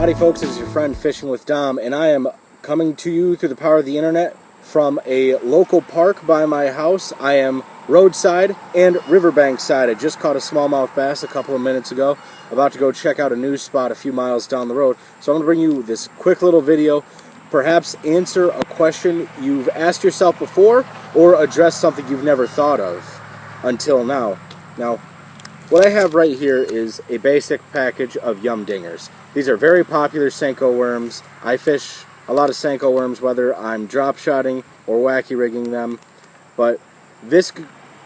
Howdy folks, it is your friend Fishing with Dom, and I am coming to you through the power of the internet from a local park by my house. I am roadside and riverbank side. I just caught a smallmouth bass a couple of minutes ago, about to go check out a new spot a few miles down the road. So I'm going to bring you this quick little video, perhaps answer a question you've asked yourself before or address something you've never thought of until now. Now, what I have right here is a basic package of Yumdingers. These are very popular Senko worms. I fish a lot of Senko worms, whether I'm drop shotting or wacky rigging them. But this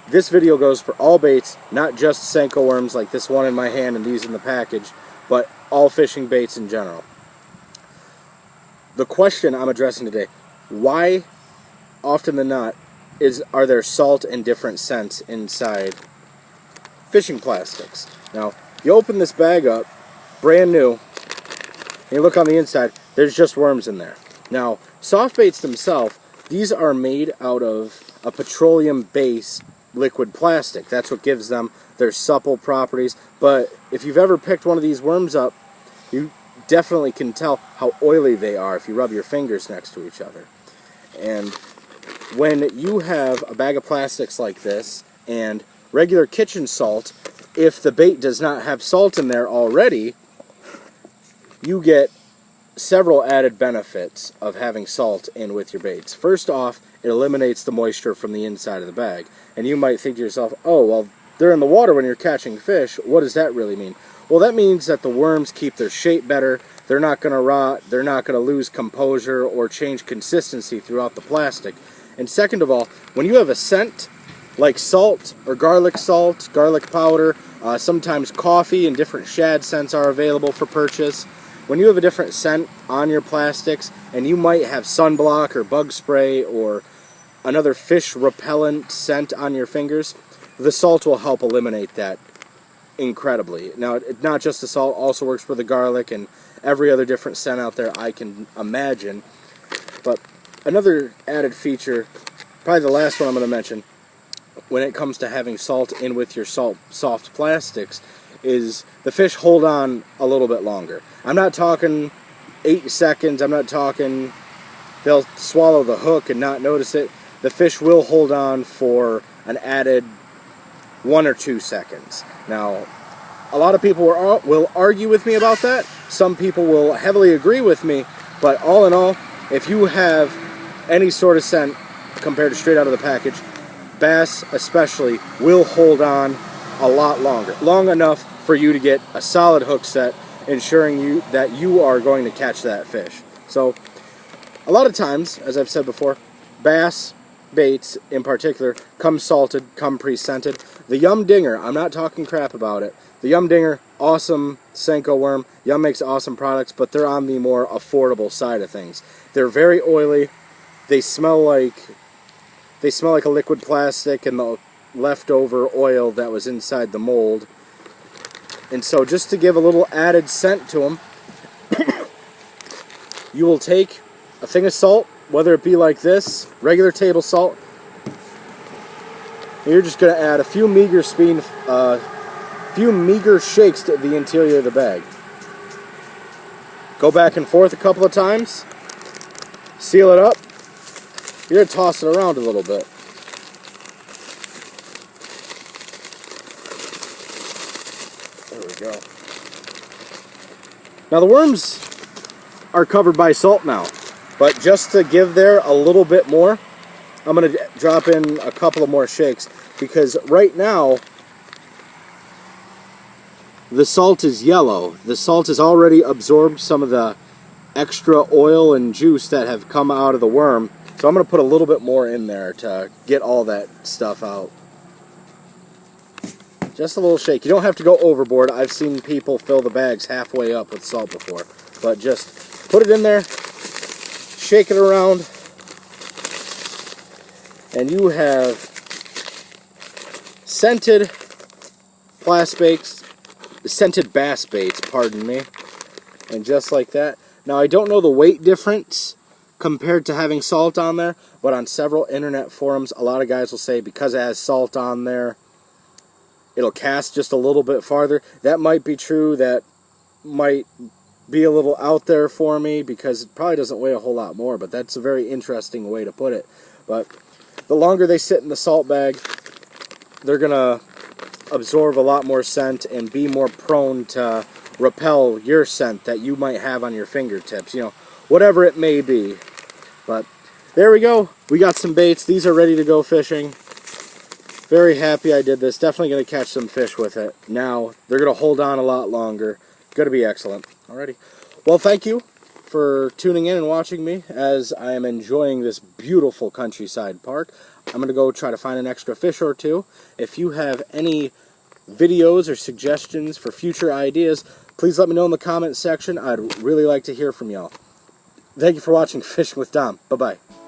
video goes for all baits, not just Senko worms like this one in my hand and these in the package, but all fishing baits in general. The question I'm addressing today: why, often than not, are there salt and different scents inside fishing plastics? Now, you open this bag up, brand new, and you look on the inside, there's just worms in there. Now, soft baits themselves, these are made out of a petroleum-based liquid plastic. That's what gives them their supple properties. But if you've ever picked one of these worms up, you definitely can tell how oily they are if you rub your fingers next to each other. And when you have a bag of plastics like this and regular kitchen salt, if the bait does not have salt in there already, you get several added benefits of having salt in with your baits. First off, it eliminates the moisture from the inside of the bag. And you might think to yourself, oh, well, they're in the water when you're catching fish. What does that really mean? Well, that means that the worms keep their shape better. They're not going to rot. They're not going to lose composure or change consistency throughout the plastic. And second of all, when you have a scent like salt or garlic salt, garlic powder, sometimes coffee and different shad scents are available for purchase. When you have a different scent on your plastics, and you might have sunblock or bug spray or another fish repellent scent on your fingers, the salt will help eliminate that incredibly. Now, not just the salt, also works for the garlic and every other different scent out there I can imagine. But another added feature, probably the last one I'm going to mention, when it comes to having salt in with your soft plastics, is the fish hold on a little bit longer. I'm not talking 8 seconds. I'm not talking they'll swallow the hook and not notice it. The fish will hold on for an added 1 or 2 seconds. Now, a lot of people will argue with me about that. Some people will heavily agree with me. But all in all, if you have any sort of scent compared to straight out of the package, bass especially will hold on a lot longer. Long enough for you to get a solid hook set, ensuring that you are going to catch that fish. So, a lot of times, as I've said before, bass baits in particular come salted, come pre-scented. The Yumdinger, I'm not talking crap about it. The Yumdinger, awesome Senko worm. Yum makes awesome products, but they're on the more affordable side of things. They're very oily. They smell like a liquid plastic and the leftover oil that was inside the mold. And so, just to give a little added scent to them, you will take a thing of salt, whether it be like this, regular table salt. And you're just going to add a few meager shakes to the interior of the bag. Go back and forth a couple of times. Seal it up. You're going to toss it around a little bit. There we go. Now the worms are covered by salt now, but just to give there a little bit more, I'm going to drop in a couple of more shakes, because right now the salt is yellow. The salt has already absorbed some of the extra oil and juice that have come out of the worm, so I'm going to put a little bit more in there to get all that stuff out. Just a little shake. You don't have to go overboard. I've seen people fill the bags halfway up with salt before. But just put it in there, shake it around, and you have scented bass baits, pardon me. And just like that. Now, I don't know the weight difference compared to having salt on there, but on several internet forums, a lot of guys will say because it has salt on there, it'll cast just a little bit farther. That might be true. That might be a little out there for me because it probably doesn't weigh a whole lot more, but that's a very interesting way to put it. But the longer they sit in the salt bag, they're going to absorb a lot more scent and be more prone to repel your scent that you might have on your fingertips, you know, whatever it may be. But there we go. We got some baits. These are ready to go fishing. Very happy I did this. Definitely going to catch some fish with it. Now, they're going to hold on a lot longer. Going to be excellent. Alrighty. Well, thank you for tuning in and watching me as I am enjoying this beautiful countryside park. I'm going to go try to find an extra fish or two. If you have any videos or suggestions for future ideas, please let me know in the comment section. I'd really like to hear from y'all. Thank you for watching Fishing with Dom. Bye-bye.